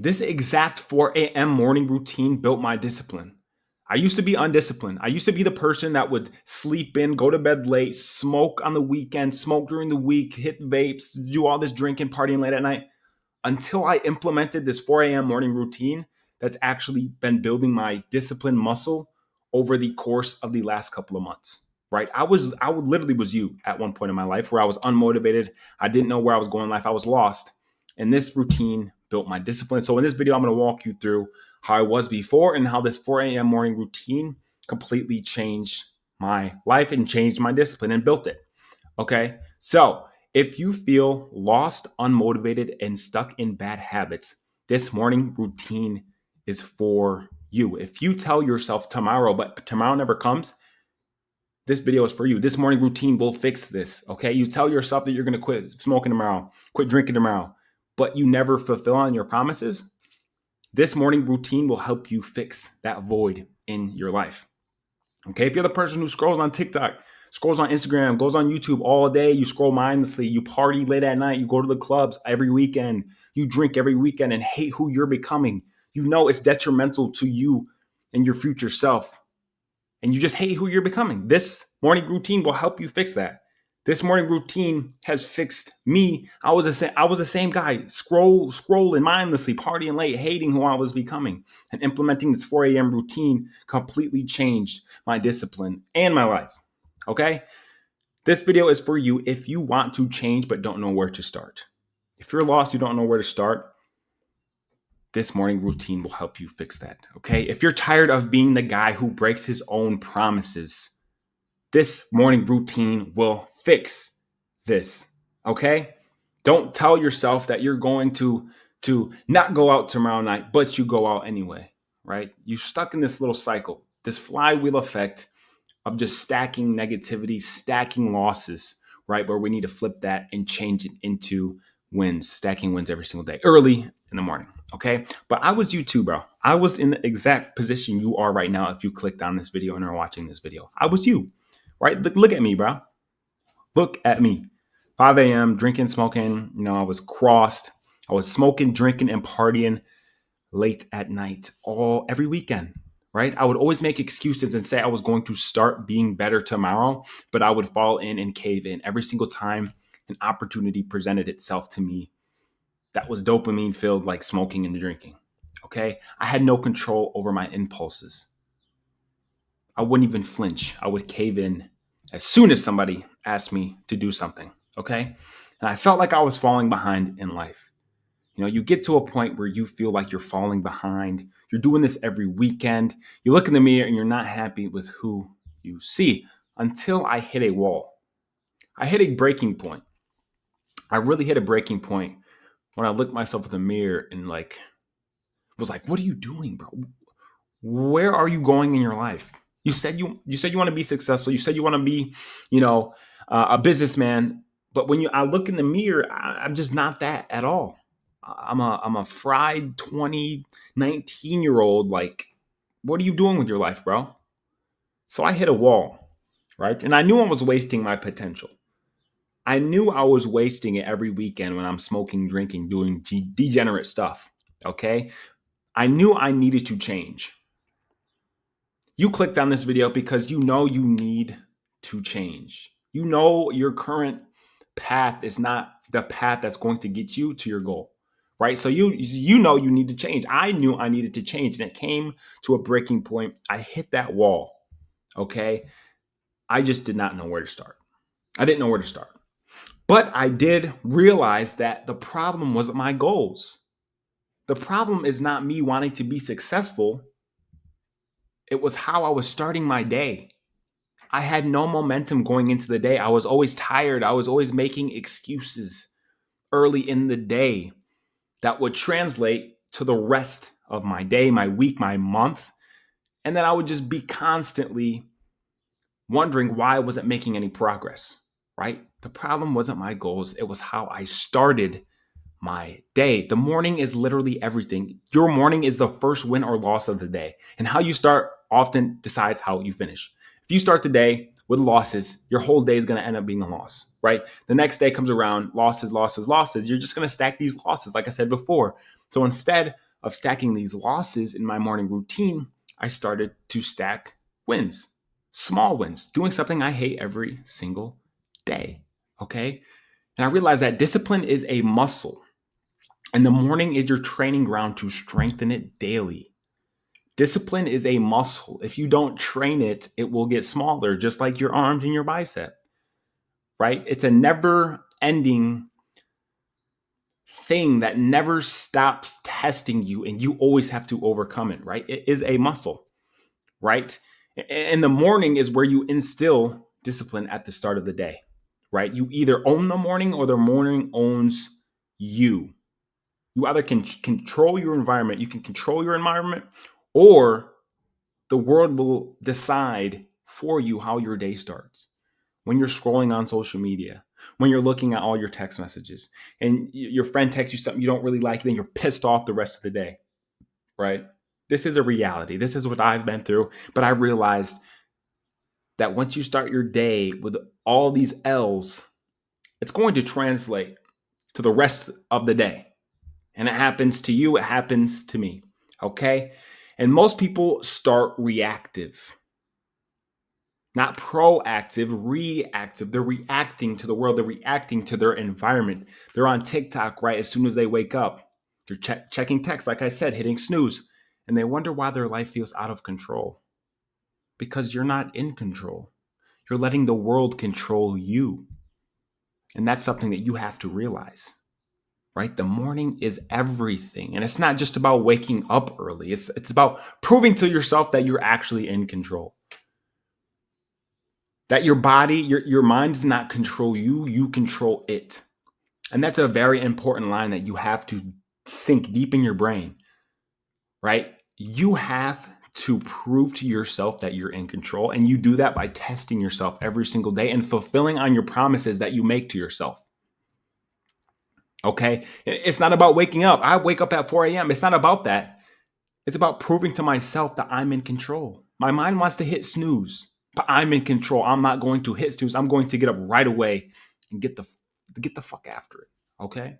This exact 4 a.m. morning routine built my discipline. I used to be undisciplined. I used to be the person that would sleep in, go to bed late, smoke on the weekend, smoke during the week, hit vapes, do all this drinking, partying late at night until I implemented this 4 a.m. morning routine that's actually been building my discipline muscle over the course of the last couple of months. Right? I would literally was you at one point in my life where I was unmotivated. I didn't know where I was going in life. I was lost. And this routine built my discipline. So in this video, I'm going to walk you through how I was before and how this 4 a.m. morning routine completely changed my life and changed my discipline and built it. Okay. So if you feel lost, unmotivated, and stuck in bad habits, this morning routine is for you. If you tell yourself tomorrow, but tomorrow never comes, this video is for you. This morning routine will fix this. Okay. You tell yourself that you're going to quit smoking tomorrow, quit drinking tomorrow, but you never fulfill on your promises. This morning routine will help you fix that void in your life. Okay. If you're the person who scrolls on TikTok, scrolls on Instagram, goes on YouTube all day, you scroll mindlessly, you party late at night, you go to the clubs every weekend, you drink every weekend and hate who you're becoming. You know it's detrimental to you and your future self. And you just hate who you're becoming. This morning routine will help you fix that. This morning routine has fixed me. I was the same guy, scrolling mindlessly, partying late, hating who I was becoming. And implementing this 4 a.m. routine completely changed my discipline and my life. Okay? This video is for you if you want to change but don't know where to start. If you're lost, you don't know where to start, this morning routine will help you fix that. Okay? If you're tired of being the guy who breaks his own promises, this morning routine will fix this. Okay? Don't tell yourself that you're going to not go out tomorrow night, but you go out anyway, right? You're stuck in this little cycle, this flywheel effect of just stacking negativity, stacking losses, right? Where we need to flip that and change it into wins, stacking wins every single day, early in the morning. Okay. But I was you too, bro. I was in the exact position you are right now. If you clicked on this video and are watching this video, I was you, right? Look at me, bro. Look at me. 5 a.m. drinking, smoking. I was crossed. I was smoking, drinking, and partying late at night, every weekend, right? I would always make excuses and say I was going to start being better tomorrow, but I would fall in and cave in every single time an opportunity presented itself to me that was dopamine filled, like smoking and drinking. Okay. I had no control over my impulses. I wouldn't even flinch. I would cave in as soon as somebody asked me to do something. Okay. And I felt like I was falling behind in life. You get to a point where you feel like you're falling behind. You're doing this every weekend. You look in the mirror and you're not happy with who you see until I hit a wall. I hit a breaking point. I really hit a breaking point when I looked myself in the mirror and was like, what are you doing, bro? Where are you going in your life? You said you want to be successful. You said you want to be, a businessman. But when I look in the mirror, I'm just not that at all. I'm a fried 19-year-old. Like, what are you doing with your life, bro? So I hit a wall, right? And I knew I was wasting my potential. I knew I was wasting it every weekend when I'm smoking, drinking, doing degenerate stuff. Okay. I knew I needed to change. You clicked on this video because you know you need to change. You know your current path is not the path that's going to get you to your goal. Right. So you know you need to change. I knew I needed to change, and it came to a breaking point. I hit that wall. Okay. I just did not know where to start. I didn't know where to start. But I did realize that the problem wasn't my goals. The problem is not me wanting to be successful. It was how I was starting my day. I had no momentum going into the day. I was always tired. I was always making excuses early in the day that would translate to the rest of my day, my week, my month. And then I would just be constantly wondering why I wasn't making any progress, right? The problem wasn't my goals. It was how I started my day. The morning is literally everything. Your morning is the first win or loss of the day. And how you start often decides how you finish. If you start the day with losses, your whole day is going to end up being a loss, right? The next day comes around, losses. You're just going to stack these losses, like I said before. So instead of stacking these losses in my morning routine, I started to stack wins, small wins, doing something I hate every single day. Okay. And I realized that discipline is a muscle, and the morning is your training ground to strengthen it daily. Discipline is a muscle. If you don't train it, it will get smaller, just like your arms and your bicep, right? It's a never ending thing that never stops testing you, and you always have to overcome it, right? It is a muscle, right? And the morning is where you instill discipline at the start of the day, right? You either own the morning or the morning owns you. You either can control your environment, you can control your environment, or the world will decide for you how your day starts. When you're scrolling on social media, when you're looking at all your text messages, and your friend texts you something you don't really like, then you're pissed off the rest of the day, right? This is a reality. This is what I've been through. But I realized that once you start your day with all these L's, it's going to translate to the rest of the day. And it happens to you, it happens to me. Okay? And most people start reactive, not proactive, reactive. They're reacting to the world, they're reacting to their environment. They're on TikTok right as soon as they wake up. They're checking text, like I said, hitting snooze. And they wonder why their life feels out of control. Because you're not in control. You're letting the world control you. And that's something that you have to realize, right? The morning is everything. And it's not just about waking up early. It's about proving to yourself that you're actually in control. That your body, your mind does not control you, you control it. And that's a very important line that you have to sink deep in your brain, right? You have to prove to yourself that you're in control. And you do that by testing yourself every single day and fulfilling on your promises that you make to yourself. Okay? It's not about waking up. I wake up at 4 a.m. It's not about that. It's about proving to myself that I'm in control. My mind wants to hit snooze, but I'm in control. I'm not going to hit snooze. I'm going to get up right away and get the fuck after it. Okay?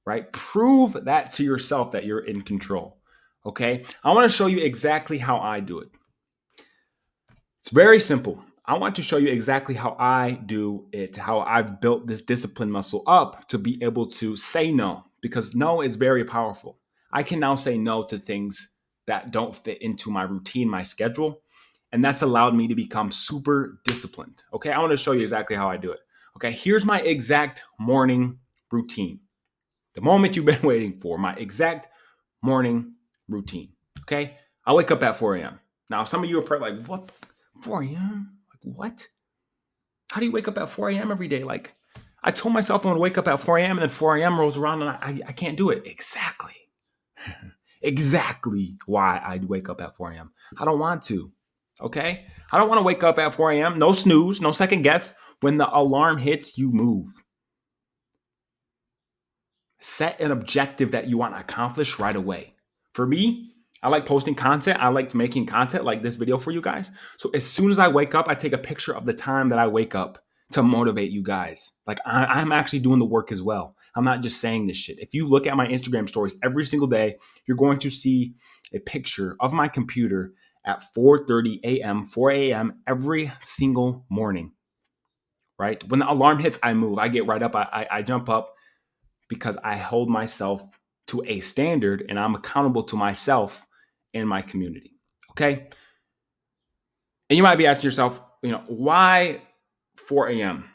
Right? Prove that to yourself that you're in control. Okay? I want to show you exactly how I do it. It's very simple. I want to show you exactly how I do it, how I've built this discipline muscle up to be able to say no, because no is very powerful. I can now say no to things that don't fit into my routine, my schedule, and that's allowed me to become super disciplined. Okay, I want to show you exactly how I do it. Okay, here's my exact morning routine. The moment you've been waiting for, my exact morning routine. Okay, I wake up at 4 a.m. Now, some of you are probably like, what? 4 a.m.? Like, what? How do you wake up at 4 a.m. every day? Like, I told myself I'm going to wake up at 4 a.m. and then 4 a.m. rolls around and I can't do it. Exactly. Exactly why I wake up at 4 a.m. I don't want to. Okay? I don't want to wake up at 4 a.m. No snooze, no second guess. When the alarm hits, you move. Set an objective that you want to accomplish right away. For me, I like posting content. I like making content like this video for you guys. So as soon as I wake up, I take a picture of the time that I wake up to motivate you guys. Like I'm actually doing the work as well. I'm not just saying this shit. If you look at my Instagram stories every single day, you're going to see a picture of my computer at 4:30 a.m., 4 a.m. every single morning, right? When the alarm hits, I move. I get right up. I jump up because I hold myself to a standard and I'm accountable to myself and my community. Okay. And you might be asking yourself, why 4 a.m.?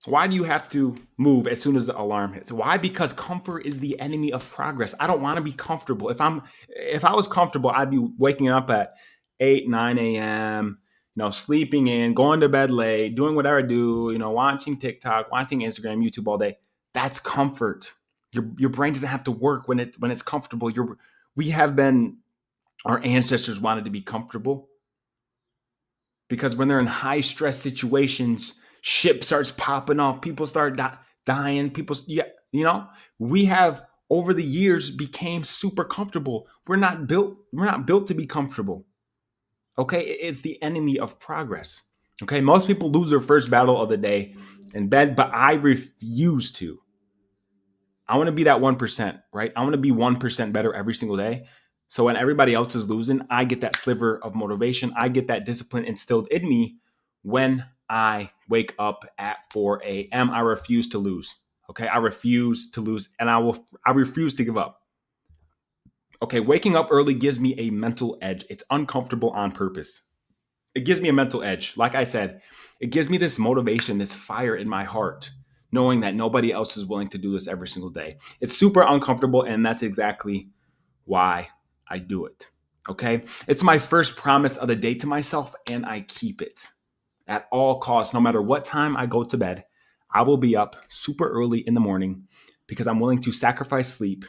Why do you have to move as soon as the alarm hits? Why? Because comfort is the enemy of progress. I don't want to be comfortable. If I was comfortable, I'd be waking up at 8, 9 a.m., sleeping in, going to bed late, doing whatever I do, watching TikTok, watching Instagram, YouTube all day. That's comfort. Your brain doesn't have to work when it's comfortable. Our ancestors wanted to be comfortable because when they're in high stress situations, shit starts popping off. People start dying. We have over the years became super comfortable. We're not built to be comfortable. Okay. It's the enemy of progress. Okay. Most people lose their first battle of the day in bed, but I refuse to. I want to be that 1%, right? I want to be 1% better every single day. So when everybody else is losing, I get that sliver of motivation. I get that discipline instilled in me when I wake up at 4 a.m. I refuse to lose. Okay. I refuse to lose and I refuse to give up. Okay. Waking up early gives me a mental edge. It's uncomfortable on purpose. It gives me a mental edge. Like I said, it gives me this motivation, this fire in my heart, knowing that nobody else is willing to do this every single day. It's super uncomfortable, and that's exactly why I do it. Okay. It's my first promise of the day to myself, and I keep it at all costs. No matter what time I go to bed, I will be up super early in the morning because I'm willing to sacrifice sleep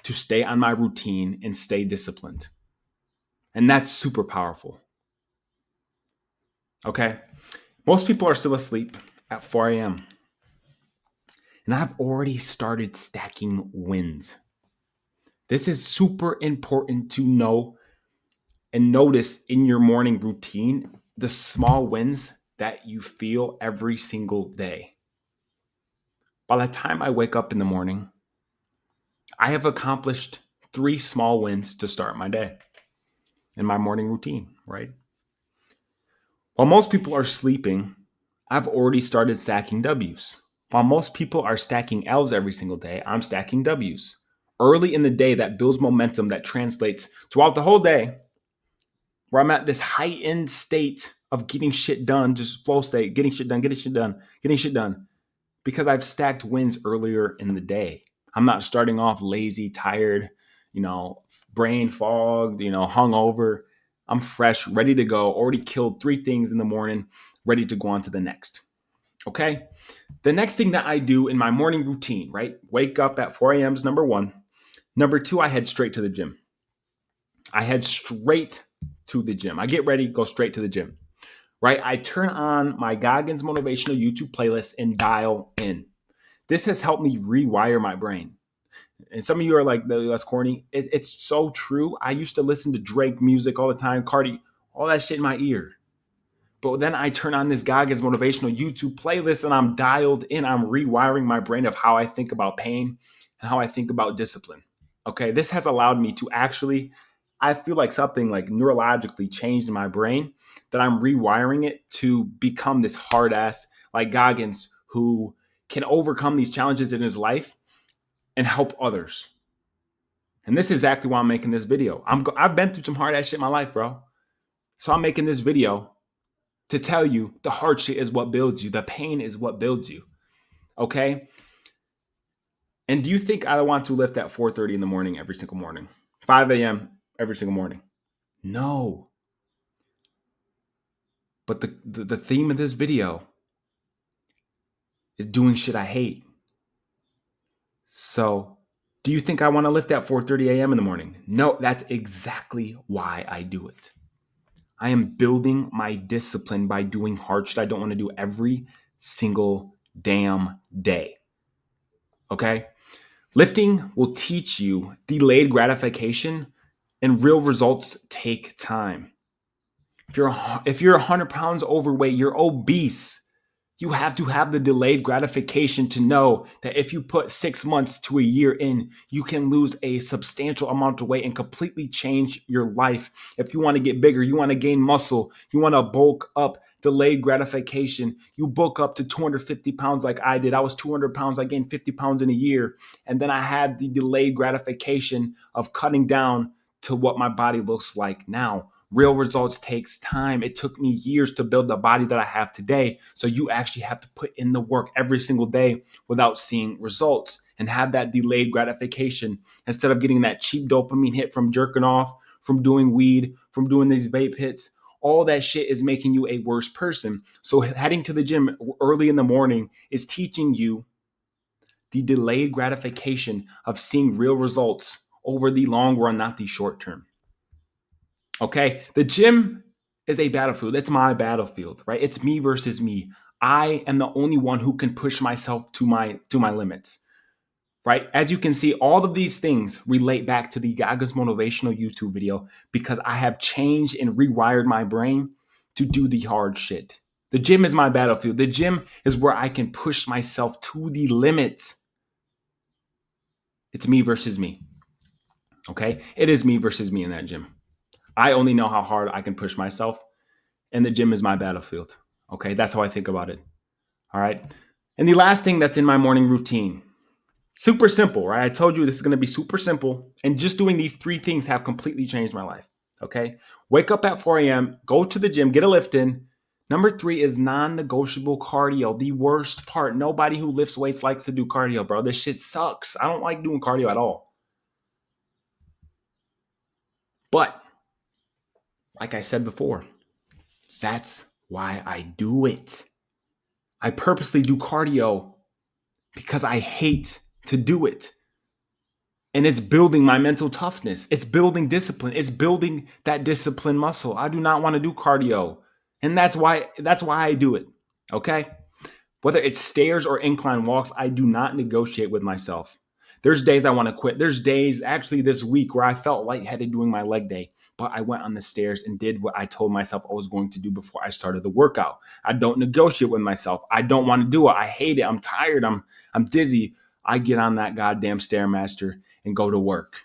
to stay on my routine and stay disciplined. And that's super powerful. Okay. Most people are still asleep at 4 a.m. And I've already started stacking wins. This is super important to know and notice in your morning routine the small wins that you feel every single day. By the time I wake up in the morning, I have accomplished 3 small wins to start my day in my morning routine, right? While most people are sleeping, I've already started stacking W's. While most people are stacking L's every single day, I'm stacking W's. Early in the day, that builds momentum that translates throughout the whole day, where I'm at this heightened state of getting shit done, just flow state, getting shit done, because I've stacked wins earlier in the day. I'm not starting off lazy, tired, brain fogged, hungover. I'm fresh, ready to go, already killed 3 things in the morning, ready to go on to the next. Okay. The next thing that I do in my morning routine, right? Wake up at 4 a.m. is number 1. Number 2, I head straight to the gym. I get ready, go straight to the gym, right? I turn on my Goggins Motivational YouTube playlist and dial in. This has helped me rewire my brain. And some of you are like, that's corny. It's so true. I used to listen to Drake music all the time, Cardi, all that shit in my ear. But then I turn on this Goggins Motivational YouTube playlist and I'm dialed in. I'm rewiring my brain of how I think about pain and how I think about discipline. Okay, this has allowed me to actually, I feel like something like neurologically changed in my brain, that I'm rewiring it to become this hard ass like Goggins who can overcome these challenges in his life and help others. And this is exactly why I'm making this video. I've been through some hard ass shit in my life, bro. So I'm making this video to tell you the hard shit is what builds you. The pain is what builds you. Okay? And do you think I want to lift at 4:30 in the morning every single morning? 5 a.m. every single morning? No. But the theme of this video is doing shit I hate. So, do you think I want to lift at 4:30 a.m. in the morning? No, that's exactly why I do it. I am building my discipline by doing hard shit I don't want to do every single damn day. Okay? Lifting will teach you delayed gratification, and real results take time. If you're 100 pounds overweight, you're obese. You have to have the delayed gratification to know that if you put 6 months to a year in, you can lose a substantial amount of weight and completely change your life. If you want to get bigger, you want to gain muscle, you want to bulk up, delayed gratification. You bulk up to 250 pounds like I did. I was 200 pounds. I gained 50 pounds in a year. And then I had the delayed gratification of cutting down to what my body looks like now. Real results takes time. It took me years to build the body that I have today. So you actually have to put in the work every single day without seeing results and have that delayed gratification instead of getting that cheap dopamine hit from jerking off, from doing weed, from doing these vape hits. All that shit is making you a worse person. So heading to the gym early in the morning is teaching you the delayed gratification of seeing real results over the long run, not the short term. Okay, the gym is a battlefield. It's my battlefield, right? It's me versus me. I am the only one who can push myself to my limits, right? As you can see, all of these things relate back to the Goggins Motivational YouTube video because I have changed and rewired my brain to do the hard shit. The gym is my battlefield. The gym is where I can push myself to the limits. It's me versus me. Okay? It is me versus me in that gym. I only know how hard I can push myself, and the gym is my battlefield. Okay? That's how I think about it. All right? And the last thing that's in my morning routine, super simple, right? I told you this is going to be super simple. And just doing these three things have completely changed my life. Okay. Wake up at 4 a.m., go to the gym, get a lift in. Number three is non-negotiable cardio. The worst part. Nobody who lifts weights likes to do cardio, bro. This shit sucks. I don't like doing cardio at all. But like I said before, that's why I do it. I purposely do cardio because I hate to do it. And it's building my mental toughness. It's building discipline. It's building that discipline muscle. I do not want to do cardio. And that's why I do it. Okay? Whether it's stairs or incline walks, I do not negotiate with myself. There's days I want to quit. There's days actually this week where I felt lightheaded doing my leg day, but I went on the stairs and did what I told myself I was going to do before I started the workout. I don't negotiate with myself. I don't want to do it. I hate it. I'm tired. I'm dizzy. I get on that goddamn Stairmaster and go to work.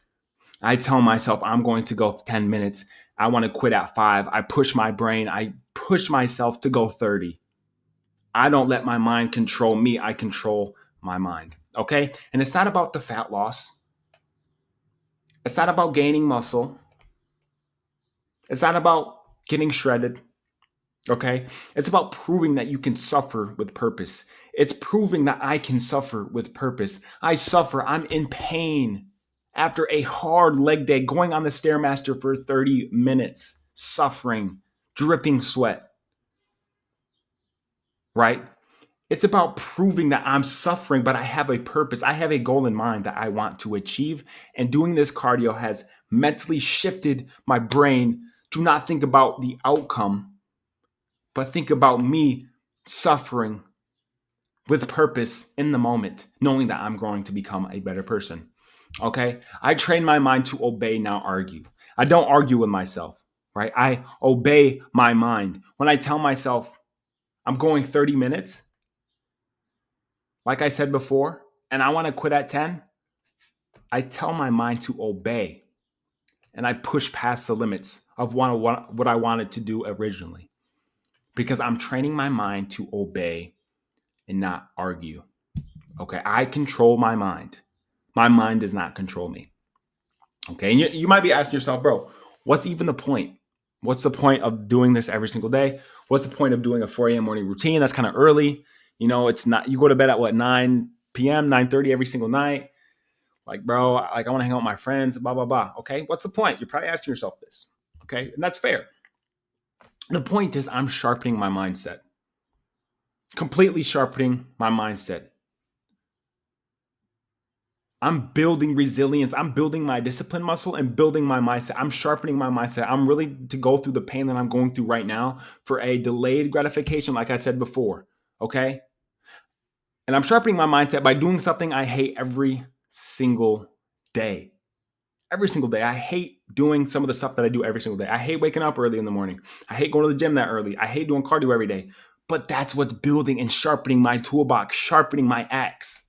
I tell myself I'm going to go 10 minutes. I want to quit at 5. I push my brain. I push myself to go 30. I don't let my mind control me. I control my mind. Okay? And it's not about the fat loss. It's not about gaining muscle. It's not about getting shredded. Okay? It's about proving that you can suffer with purpose. It's proving that I can suffer with purpose. I suffer. I'm in pain after a hard leg day, going on the Stairmaster for 30 minutes, suffering, dripping sweat. Right? It's about proving that I'm suffering, but I have a purpose. I have a goal in mind that I want to achieve. And doing this cardio has mentally shifted my brain to not think about the outcome, but think about me suffering with purpose in the moment, knowing that I'm going to become a better person. Okay? I train my mind to obey, not argue. I don't argue with myself, right? I obey my mind. When I tell myself I'm going 30 minutes, like I said before, and I want to quit at 10, I tell my mind to obey. And I push past the limits of what I wanted to do originally. Because I'm training my mind to obey and not argue. Okay, I control my mind. My mind does not control me. Okay, and you might be asking yourself, bro, what's even the point? What's the point of doing this every single day? What's the point of doing a 4 a.m. morning routine? That's kind of early. You know, it's not, you go to bed at what, 9 p.m., 9:30 every single night. Like, bro, like I want to hang out with my friends, blah, blah, blah. Okay, what's the point? You're probably asking yourself this. Okay, and that's fair. The point is I'm sharpening my mindset. Completely sharpening my mindset. I'm building resilience. I'm building my discipline muscle and building my mindset. I'm sharpening my mindset. I'm really to go through the pain that I'm going through right now for a delayed gratification, like I said before. Okay. And I'm sharpening my mindset by doing something I hate every single day. Every single day. I hate doing some of the stuff that I do every single day. I hate waking up early in the morning. I hate going to the gym that early. I hate doing cardio every day. But that's what's building and sharpening my toolbox, sharpening my axe.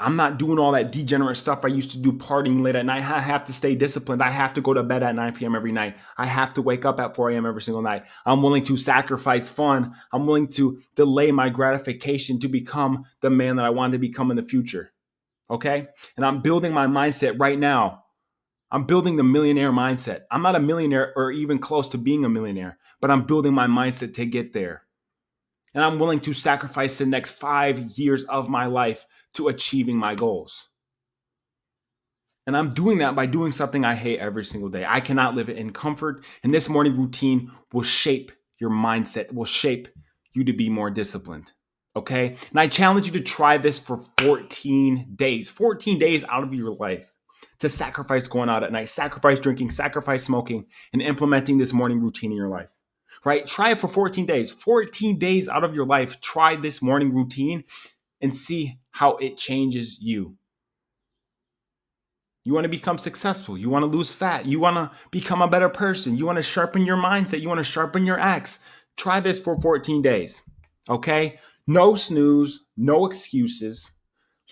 I'm not doing all that degenerate stuff I used to do, partying late at night. I have to stay disciplined. I have to go to bed at 9 p.m. every night. I have to wake up at 4 a.m. every single night. I'm willing to sacrifice fun. I'm willing to delay my gratification to become the man that I want to become in the future. Okay? And I'm building my mindset right now. I'm building the millionaire mindset. I'm not a millionaire or even close to being a millionaire, but I'm building my mindset to get there. And I'm willing to sacrifice the next 5 years of my life to achieving my goals. And I'm doing that by doing something I hate every single day. I cannot live it in comfort. And this morning routine will shape your mindset, will shape you to be more disciplined. Okay? And I challenge you to try this for 14 days. 14 days out of your life to sacrifice going out at night, sacrifice drinking, sacrifice smoking, and implementing this morning routine in your life. Right? Try it for 14 days. 14 days out of your life, try this morning routine and see how it changes you. You want to become successful. You want to lose fat. You want to become a better person. You want to sharpen your mindset. You want to sharpen your axe. Try this for 14 days. Okay? No snooze, no excuses.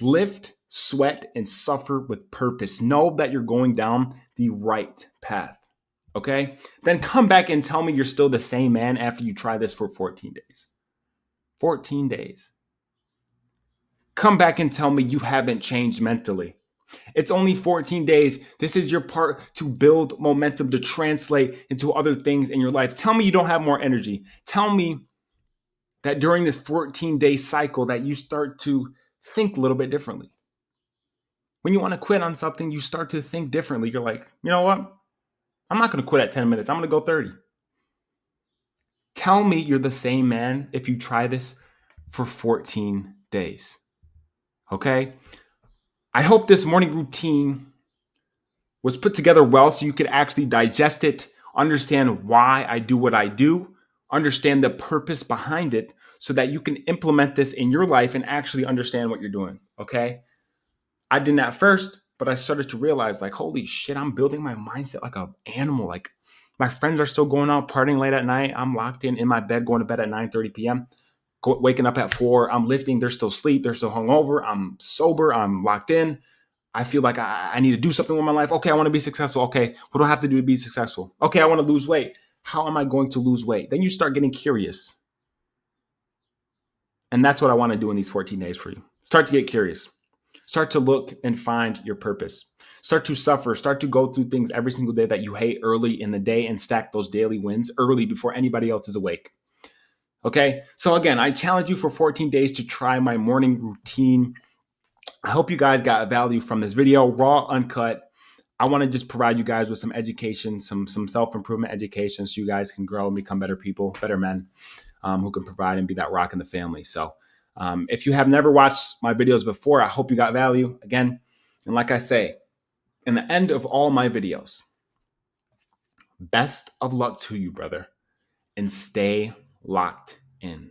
Lift sweat, and suffer with purpose. Know that you're going down the right path. Okay? Then come back and tell me you're still the same man after you try this for 14 days. 14 days. Come back and tell me you haven't changed mentally. It's only 14 days. This is your part to build momentum to translate into other things in your life. Tell me you don't have more energy. Tell me that during this 14-day cycle that you start to think a little bit differently. When you want to quit on something, you start to think differently. You're like, you know what? I'm not going to quit at 10 minutes. I'm going to go 30. Tell me you're the same man if you try this for 14 days. Okay? I hope this morning routine was put together well so you could actually digest it, understand why I do what I do, understand the purpose behind it so that you can implement this in your life and actually understand what you're doing. Okay? I didn't at first, but I started to realize like, holy shit, I'm building my mindset like an animal. Like my friends are still going out partying late at night. I'm locked in my bed, going to bed at 9:30 p.m., waking up at 4. I'm lifting. They're still asleep. They're still hungover. I'm sober. I'm locked in. I feel like I need to do something with my life. Okay, I want to be successful. Okay, what do I have to do to be successful? Okay, I want to lose weight. How am I going to lose weight? Then you start getting curious. And that's what I want to do in these 14 days for you. Start to get curious. Start to look and find your purpose. Start to suffer. Start to go through things every single day that you hate early in the day and stack those daily wins early before anybody else is awake. Okay? So again, I challenge you for 14 days to try my morning routine. I hope you guys got value from this video, raw, uncut. I want to just provide you guys with some education, some self-improvement education so you guys can grow and become better people, better men who can provide and be that rock in the family. So if you have never watched my videos before, I hope you got value again. And like I say, in the end of all my videos, best of luck to you, brother, and stay locked in.